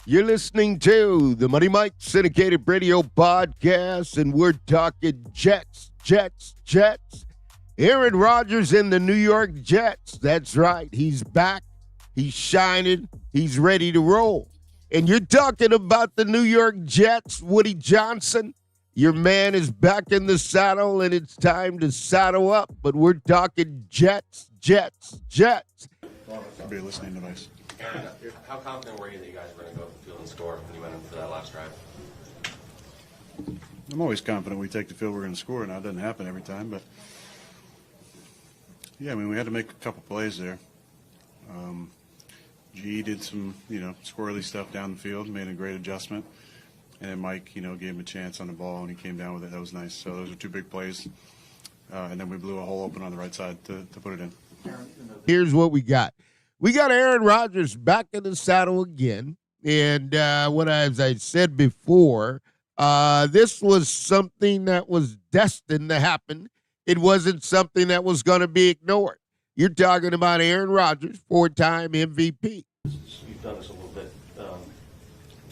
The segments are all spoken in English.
You're listening to the Money Mike Syndicated Radio Podcast, and we're talking Jets. Aaron Rodgers in the New York Jets. That's right. He's back. He's shining. He's ready to roll. And you're talking about the New York Jets, Woody Johnson. Your man is back in the saddle, and it's time to saddle up. But we're talking Jets. I'll be a listening device. Aaron, how confident were you that you guys were going to go to the field and score when you went in for that last drive? I'm always confident we take the field, we're going to score. Now, it doesn't happen every time, but yeah, I mean, we had to make a couple plays there. G did some, squirrely stuff down the field, made a great adjustment. And then Mike, gave him a chance on the ball, and he came down with it. That was nice. So those are two big plays. And then we blew a hole open on the right side to put it in. Here's what we got. We got Aaron Rodgers back in the saddle again. And as I said before, this was something that was destined to happen. It wasn't something that was going to be ignored. You're talking about Aaron Rodgers, 4-time MVP. You've done this a little bit.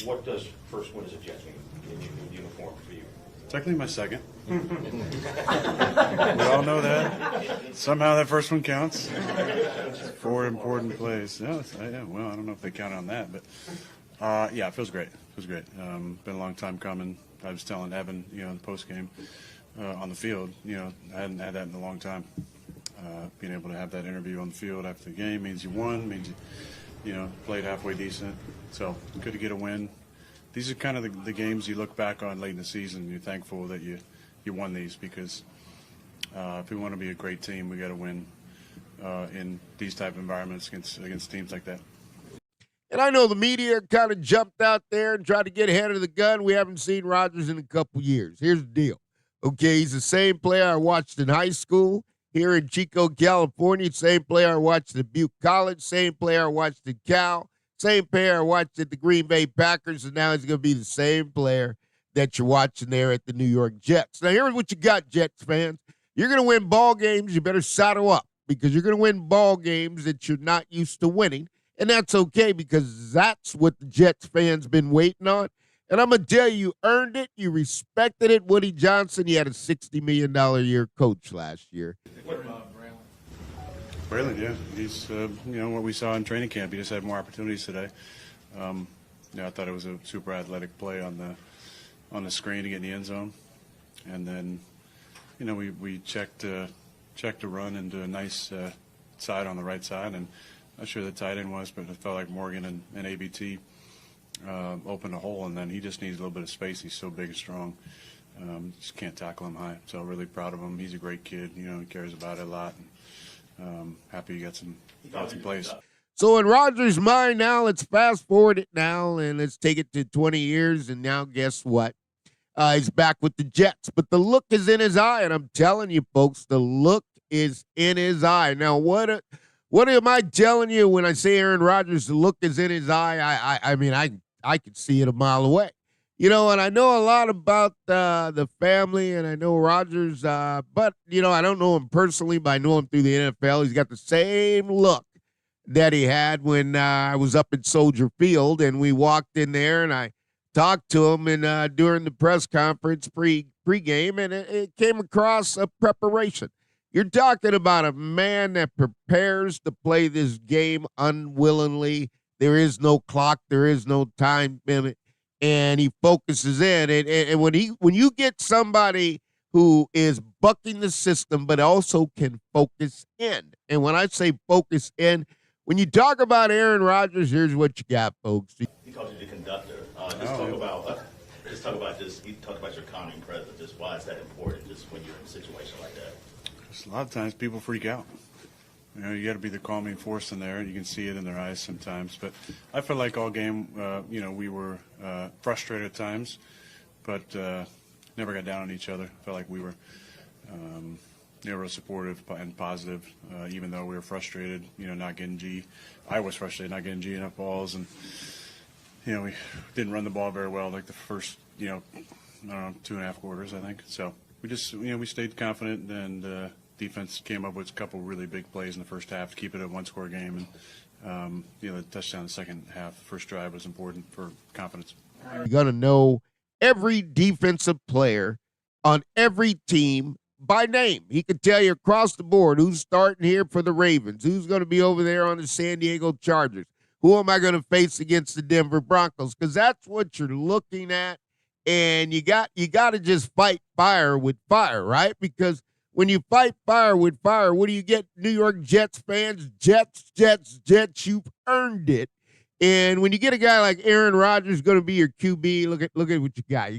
What does first win as a Jets mean in uniform for you? Technically my second. We all know that. Somehow that first one counts. 4 important plays. Well, I don't know if they count on that, but it feels great. Been a long time coming. I was telling Evan, in the postgame on the field, I hadn't had that in a long time. Being able to have that interview on the field after the game means you won, means you played halfway decent. So good to get a win. These are kind of the games you look back on late in the season. You're thankful that you won these because if we want to be a great team, we got to win in these type of environments against teams like that. And I know the media kind of jumped out there and tried to get ahead of the gun. We haven't seen Rodgers in a couple years. Here's the deal. Okay, he's the same player I watched in high school here in Chico, California. Same player I watched at Butte College. Same player I watched at Cal. Same player I watched at the Green Bay Packers. And now he's going to be the same player that you're watching there at the New York Jets. Now, here's what you got, Jets fans. You're going to win ball games. You better saddle up because you're going to win ball games that you're not used to winning. And that's okay because that's what the Jets fans been waiting on. And I'm going to tell you, you earned it. You respected it. Woody Johnson, he had a $60 million a year coach last year. What about Braylon, yeah. He's, what we saw in training camp. He just had more opportunities today. I thought it was a super athletic play on the screen to get in the end zone. And then, we checked a run into a nice side on the right side. And not sure the tight end was, but it felt like Morgan and ABT opened a hole, and then he just needs a little bit of space. He's so big and strong. Just can't tackle him high. So really proud of him. He's a great kid. He cares about it a lot. And, happy he got some plays. So in Rodgers' mind now, let's fast forward it now, and let's take it to 20 years, and now guess what? He's back with the Jets. But the look is in his eye, and I'm telling you, folks, the look is in his eye. Now, what am I telling you when I say Aaron Rodgers, the look is in his eye? I could see it a mile away. And I know a lot about the family, and I know Rodgers, but, I don't know him personally, but I know him through the NFL. He's got the same look that he had when I was up at Soldier Field, and we walked in there, and I talked to him and during the press conference pregame, and it came across a preparation. You're talking about a man that prepares to play this game unwillingly. There is no clock. There is no time limit. And he focuses in. And when you get somebody who is bucking the system but also can focus in. And when I say focus in, when you talk about Aaron Rodgers, here's what you got, folks. He called you the conductor. Just talk about this. You talked about your calming presence. Just why is that important? Just when you're in a situation like that. Just a lot of times people freak out. You got to be the calming force in there, and you can see it in their eyes sometimes. But I feel like all game, we were frustrated at times, but never got down on each other. Felt like we were, real supportive and positive, even though we were frustrated. Not getting G. I was frustrated not getting G enough balls, and we didn't run the ball very well. Like the first, 2.5 quarters, I think. So we just, we stayed confident and. Defense came up with a couple really big plays in the first half to keep it a one-score game, The touchdown in the second half, first drive was important for confidence. You're going to know every defensive player on every team by name. He could tell you across the board who's starting here for the Ravens, who's going to be over there on the San Diego Chargers, who am I going to face against the Denver Broncos, because that's what you're looking at. And you got to just fight fire with fire, right? Because when you fight fire with fire, what do you get, New York Jets fans? Jets, you've earned it. And when you get a guy like Aaron Rodgers going to be your QB, look at what you got.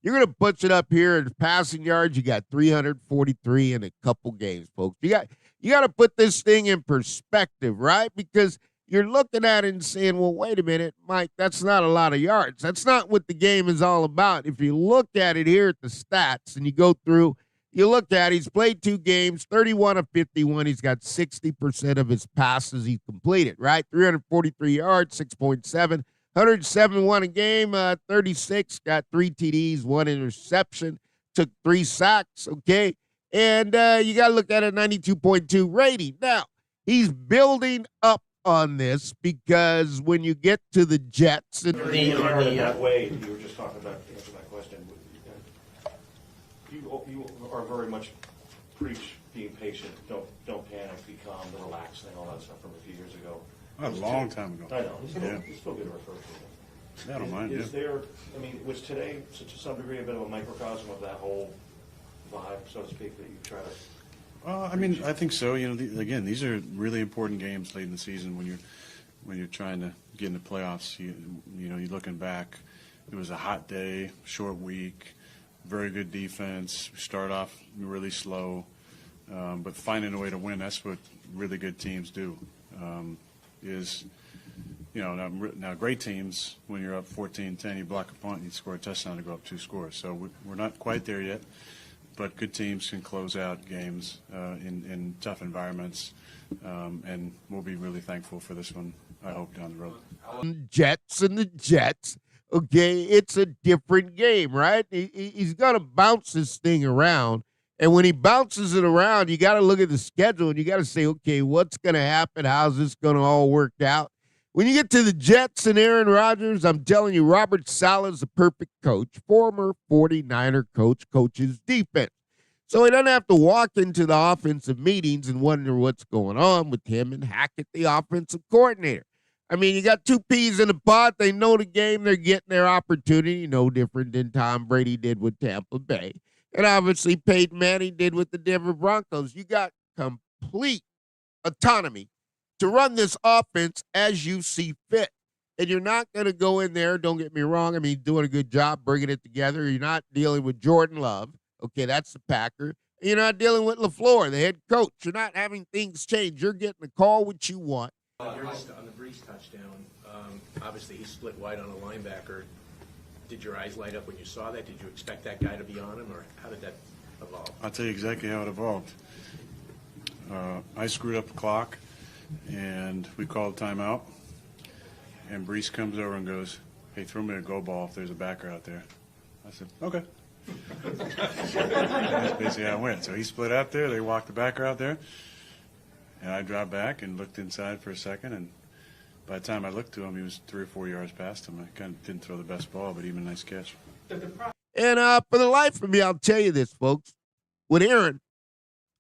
You're going to punch it up here in passing yards. You got 343 in a couple games, folks. You got to put this thing in perspective, right? Because you're looking at it and saying, well, wait a minute, Mike, that's not a lot of yards. That's not what the game is all about. If you look at it here at the stats and you go through, you look at it, he's played 2 games, 31 of 51. He's got 60% of his passes he completed, right? 343 yards, 6.7, 171 a game, 36, got 3 TDs, 1 interception, took 3 sacks, okay? And you got to look at a 92.2 rating. Now, he's building up on this because when you get to the Jets and that way, you were just talking about, to answer my question, you are very much preach being patient, don't panic, be calm, the relax thing, all that stuff from a few years ago. A long time ago. I know, it's still good to refer to it. Yeah, I don't mind. Is there, was today to some degree a bit of a microcosm of that whole vibe, so to speak, that you try to? I think so. Again, these are really important games late in the season when you're trying to get in the playoffs. You're looking back. It was a hot day, short week, very good defense. We start off really slow, but finding a way to win. That's what really good teams do. Now great teams, when you're up 14-10, you block a punt and you score a touchdown to go up 2 scores. So we're not quite there yet. But good teams can close out games in tough environments, and we'll be really thankful for this one, I hope, down the road. Jets and the Jets, okay, it's a different game, right? He's going to bounce this thing around, and when he bounces it around, you got to look at the schedule, and you got to say, okay, what's going to happen? How's this going to all work out? When you get to the Jets and Aaron Rodgers, I'm telling you, Robert Saleh's a perfect coach, former 49er coach, coaches defense. So he doesn't have to walk into the offensive meetings and wonder what's going on with him and Hackett, the offensive coordinator. You got 2 peas in a pod. They know the game. They're getting their opportunity, no different than Tom Brady did with Tampa Bay. And obviously Peyton Manning did with the Denver Broncos. You got complete autonomy to run this offense as you see fit. And you're not going to go in there, don't get me wrong, doing a good job bringing it together. You're not dealing with Jordan Love. Okay, that's the Packer. You're not dealing with LaFleur, the head coach. You're not having things change. You're getting the call what you want. On the Brees touchdown, obviously he split wide on a linebacker. Did your eyes light up when you saw that? Did you expect that guy to be on him, or how did that evolve? I'll tell you exactly how it evolved. I screwed up the clock, and we called timeout. And Brees comes over and goes, "Hey, throw me a go ball if there's a backer out there." I said, "Okay." That's basically how it went. So he split out there. They walked the backer out there. And I dropped back and looked inside for a second. And by the time I looked to him, he was 3 or 4 yards past him. I kind of didn't throw the best ball, but even a nice catch. And for the life of me, I'll tell you this, folks. With Aaron,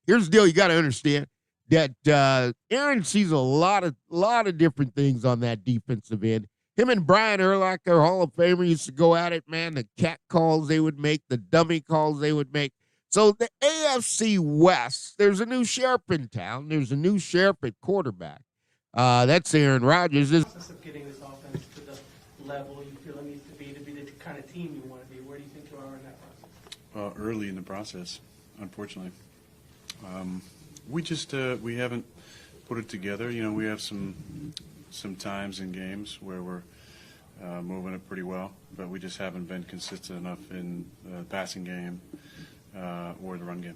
here's the deal you got to understand. That Aaron sees a lot of different things on that defensive end. Him and Brian Urlacher, Hall of Famer, used to go at it, man. The cat calls they would make, the dummy calls they would make. So the AFC West, there's a new sheriff in town. There's a new sheriff at quarterback. That's Aaron Rodgers. The process of getting this offense to the level you feel it needs to be the kind of team you want to be. Where do you think you are in that process? Early in the process, unfortunately. We haven't put it together. We have some times in games where we're moving it pretty well, but we just haven't been consistent enough in the passing game or the run game.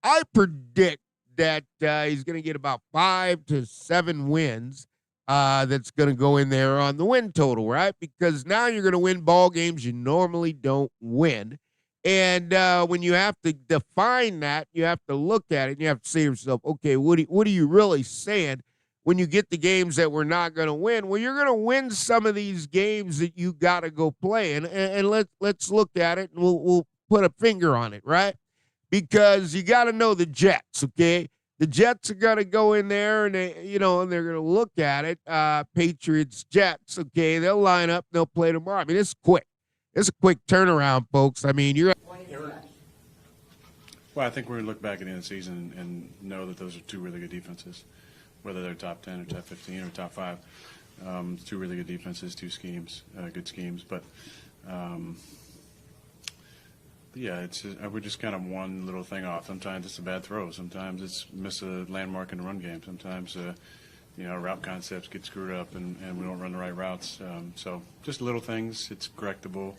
I predict that he's going to get about 5 to 7 wins. That's going to go in there on the win total, right? Because now you're going to win ball games you normally don't win. And when you have to define that, you have to look at it and you have to say to yourself, okay, what are you really saying? when you get the games that we're not going to win. Well, you're going to win some of these games that you got to go play. And let's look at it, and we'll put a finger on it, right? Because you got to know the Jets, okay? The Jets are going to go in there, and they're going to look at it. Patriots, Jets, okay? They'll line up. They'll play tomorrow. I mean, it's quick. It's a quick turnaround, folks. I mean, Well, I think we're going to look back at the end of the season and know that those are two really good defenses, whether they're top 10 or top 15 or top 5. Two really good defenses, two schemes, good schemes. But, yeah, we're just kind of one little thing off. Sometimes it's a bad throw. Sometimes it's miss a landmark in the run game. Sometimes, route concepts get screwed up and we don't run the right routes. So just little things. It's correctable.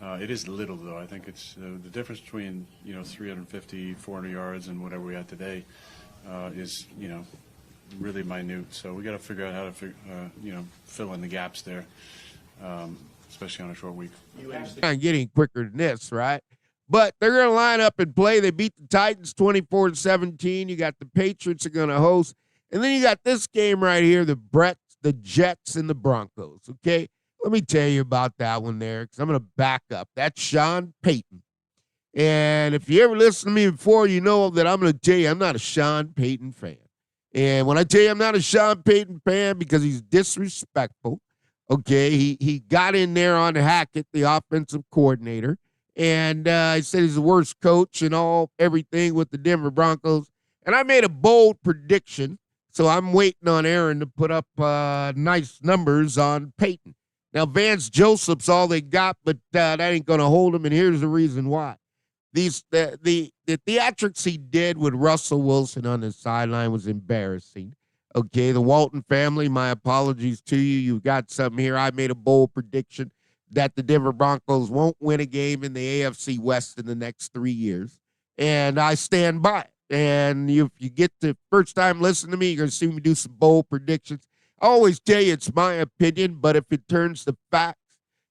It is little, though. I think it's the difference between, 350, 400 yards and whatever we had today is, really minute. So we got to figure out how to, fill in the gaps there, especially on a short week. Not getting quicker than this, right? But they're going to line up and play. They beat the Titans 24-17. You got the Patriots are going to host. And then you got this game right here, the Jets and the Broncos, okay? Let me tell you about that one there, because I'm going to back up. That's Sean Payton. And if you ever listened to me before, you know that I'm going to tell you I'm not a Sean Payton fan. And when I tell you I'm not a Sean Payton fan because he's disrespectful, okay, he got in there on Hackett, the offensive coordinator, and he said he's the worst coach and everything with the Denver Broncos. And I made a bold prediction, so I'm waiting on Aaron to put up nice numbers on Payton. Now, Vance Joseph's all they got, but that ain't going to hold him, and here's the reason why. The theatrics he did with Russell Wilson on the sideline was embarrassing. Okay, the Walton family, my apologies to you. You got something here. I made a bold prediction that the Denver Broncos won't win a game in the AFC West in the next 3 years, and I stand by it. And if you get the first time listening to me, you're going to see me do some bold predictions. I always tell you it's my opinion, but if it turns to facts,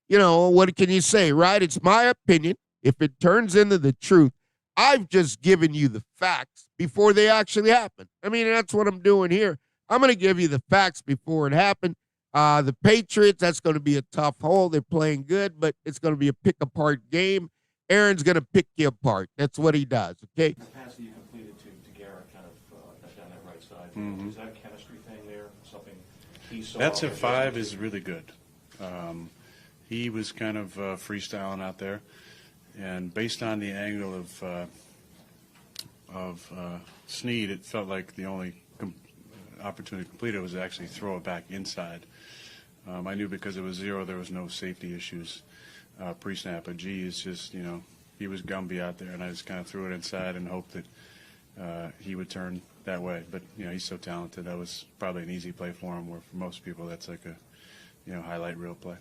what can you say, right? It's my opinion. If it turns into the truth, I've just given you the facts before they actually happen. I mean, that's what I'm doing here. I'm going to give you the facts before it happened. The Patriots, that's going to be a tough hole. They're playing good, but it's going to be a pick-apart game. Aaron's going to pick you apart. That's what he does, okay? The pass that you completed to Garrett kind of down that right side, is that a chemistry thing there? Something he saw? That's a 5 is really good. He was kind of freestyling out there, and based on the angle of Snead, it felt like the only opportunity to complete it was to actually throw it back inside. I knew because it was 0, there was no safety issues pre-snap. But G is just, he was Gumby out there, and I just kind of threw it inside and hoped that he would turn that way. But, he's so talented. That was probably an easy play for him, where for most people that's like a, highlight reel play.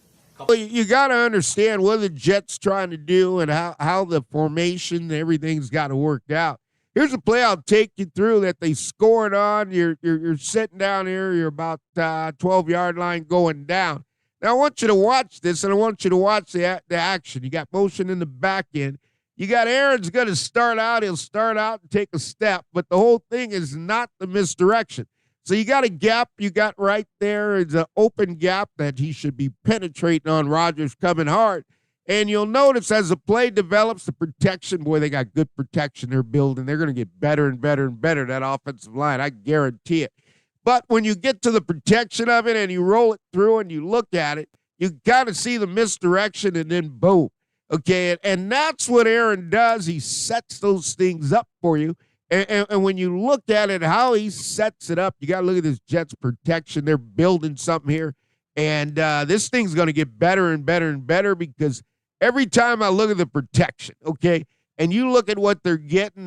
Well, you got to understand what the Jets trying to do and how the formation and everything's got to work out. Here's a play I'll take you through that they scored on. You're sitting down here. You're about 12-yard line going down. Now, I want you to watch this, and I want you to watch the action. You got motion in the back end. You got Aaron's going to start out. He'll start out and take a step, but the whole thing is not the misdirection. So you got a gap you got right there. It's an open gap that he should be penetrating on Rodgers coming hard. And you'll notice as the play develops, the protection, boy, they got good protection they're building. They're going to get better and better and better, that offensive line. I guarantee it. But when you get to the protection of it and you roll it through and you look at it, you got to see the misdirection and then boom. Okay, and that's what Aaron does. He sets those things up for you. And when you look at it, how he sets it up, you got to look at this Jets protection. They're building something here. And this thing's going to get better and better and better because every time I look at the protection, okay, and you look at what they're getting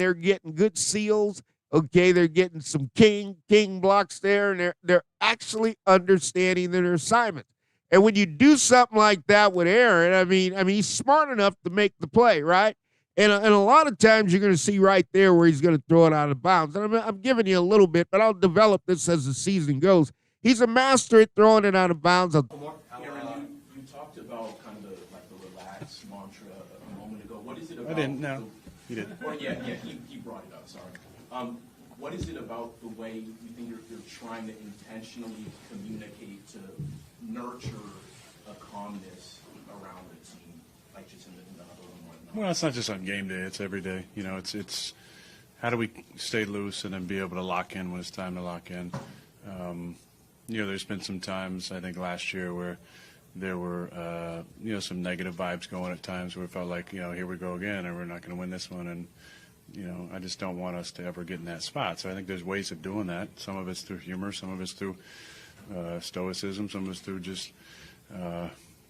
good seals, okay, they're getting some king blocks there, and they're actually understanding their assignment. And when you do something like that with Aaron, I mean, he's smart enough to make the play, right? And a lot of times you're going to see right there where he's going to throw it out of bounds. And I'm giving you a little bit, but I'll develop this as the season goes. He's a master at throwing it out of bounds. Aaron, you talked about kind of the relaxed mantra a moment ago. What is it about? I didn't, no. He did. Well, yeah, he brought it up, sorry. What is it about the way you think you're trying to intentionally communicate to nurture a calmness around the team, like just in the huddle and whatnot? Well, it's not just on game day; it's every day. You know, it's how do we stay loose and then be able to lock in when it's time to lock in. You know, there's been some times I think last year where there were you know, some negative vibes going at times where it felt like, you know, here we go again, and we're not going to win this one, and you know, I just don't want us to ever get in that spot. So I think there's ways of doing that. Some of it's through humor, some of it's through stoicism, some of it's through just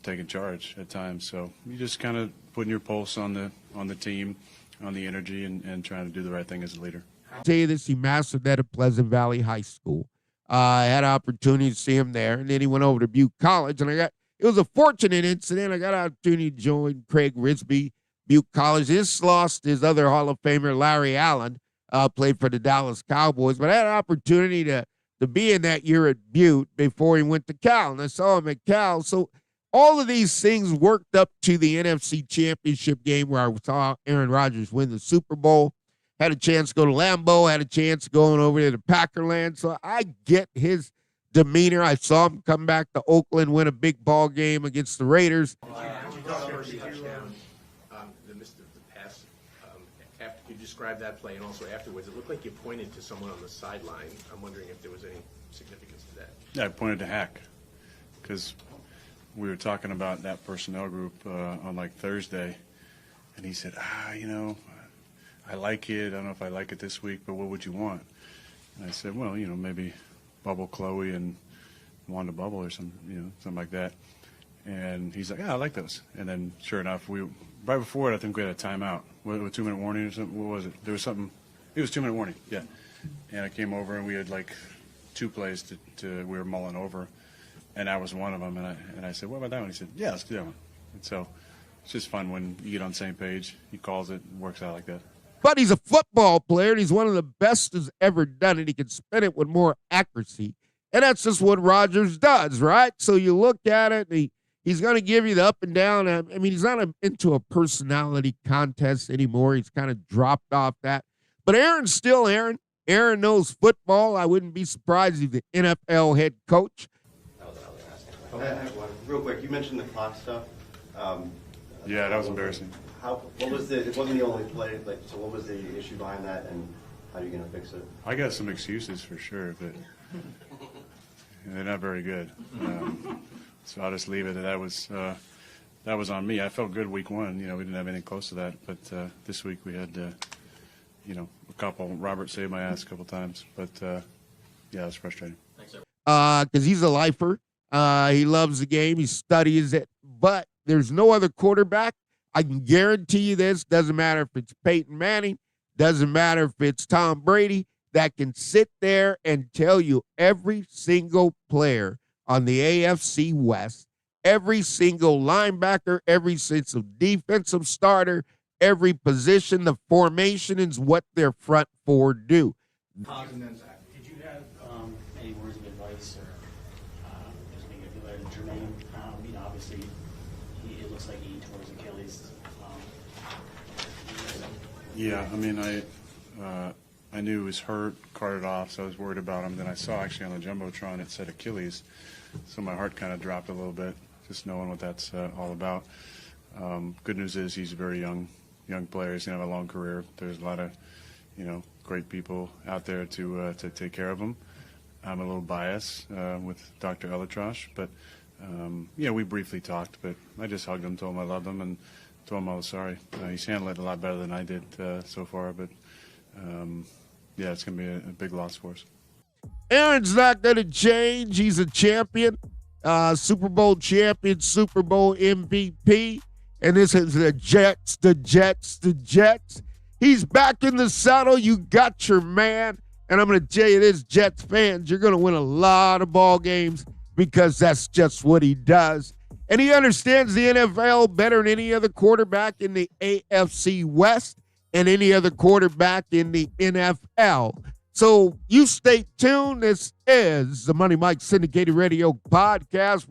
taking charge at times. So you just kind of putting your pulse on the team, on the energy, and trying to do the right thing as a leader. I'll tell you this, he mastered that at Pleasant Valley High School. I had an opportunity to see him there, and then he went over to Butte College, and it was a fortunate incident. I got an opportunity to join Craig Risby, Butte College. Just lost his other Hall of Famer, Larry Allen, played for the Dallas Cowboys. But I had an opportunity to be in that year at Butte before he went to Cal, and I saw him at Cal. So all of these things worked up to the NFC Championship game where I saw Aaron Rodgers win the Super Bowl. Had a chance to go to Lambeau, had a chance going over to the Packerland. So I get his demeanor. I saw him come back to Oakland, win a big ball game against the Raiders. After you described that play and also afterwards, it looked like you pointed to someone on the sideline. I'm wondering if there was any significance to that. Yeah, I pointed to Hack because we were talking about that personnel group on like Thursday, and he said, you know, I like it. I don't know if I like it this week, but what would you want? And I said, well, you know, maybe Bubble Chloe and Wanda Bubble or something like that. And he's like, I like those. And then sure enough, right before it, I think we had a timeout with a 2-minute warning or something. What was it? There was something. It was 2-minute warning, yeah. And I came over and we had like 2 plays we were mulling over, and that was one of them. And I said, what about that one? He said, yeah, let's do that one. And so it's just fun when you get on the same page. He calls it, and works out like that. But he's a football player, and he's one of the best who's ever done it. He can spin it with more accuracy. And that's just what Rodgers does, right? So you look at it, and he's going to give you the up and down. I mean, he's not into a personality contest anymore. He's kind of dropped off that. But Aaron's still Aaron. Aaron knows football. I wouldn't be surprised if the NFL head coach. That was what I was asking. Real quick, you mentioned the clock stuff. Yeah, that was embarrassing. What was it wasn't the only play, so what was the issue behind that, and how are you going to fix it? I got some excuses for sure, but they're not very good. So I'll just leave it. That was on me. I felt good week 1. You know, we didn't have anything close to that, but this week we had, you know, a couple. Robert saved my ass a couple times, but yeah, it was frustrating. Because he's a lifer. He loves the game. He studies it. But there's no other quarterback. I can guarantee you this. Doesn't matter if it's Peyton Manning. Doesn't matter if it's Tom Brady. That can sit there and tell you every single player on the AFC West, every single linebacker, every single defensive starter, every position, the formation is what their front four do. Did you have any words of advice or just maybe a good letter to Jermaine? You know, obviously, it looks like he tore his Achilles. Yeah, I mean, I knew he was hurt, carted off, so I was worried about him. Then I saw actually on the Jumbotron it said Achilles, so my heart kind of dropped a little bit, just knowing what that's all about. Good news is he's a very young player. He's going to have a long career. There's a lot of, you know, great people out there to take care of him. I'm a little biased with Dr. Elatrosh, but yeah, we briefly talked, but I just hugged him, told him I loved him, and told him I was sorry. He's handled it a lot better than I did so far, but yeah, it's going to be a big loss for us. Aaron's not going to change. He's a champion, Super Bowl champion, Super Bowl MVP. And this is the Jets, the Jets, the Jets. He's back in the saddle. You got your man. And I'm going to tell you this, Jets fans, you're going to win a lot of ball games because that's just what he does. And he understands the NFL better than any other quarterback in the AFC West and any other quarterback in the NFL. So you stay tuned. This is the Money Mike Syndicated Radio Podcast.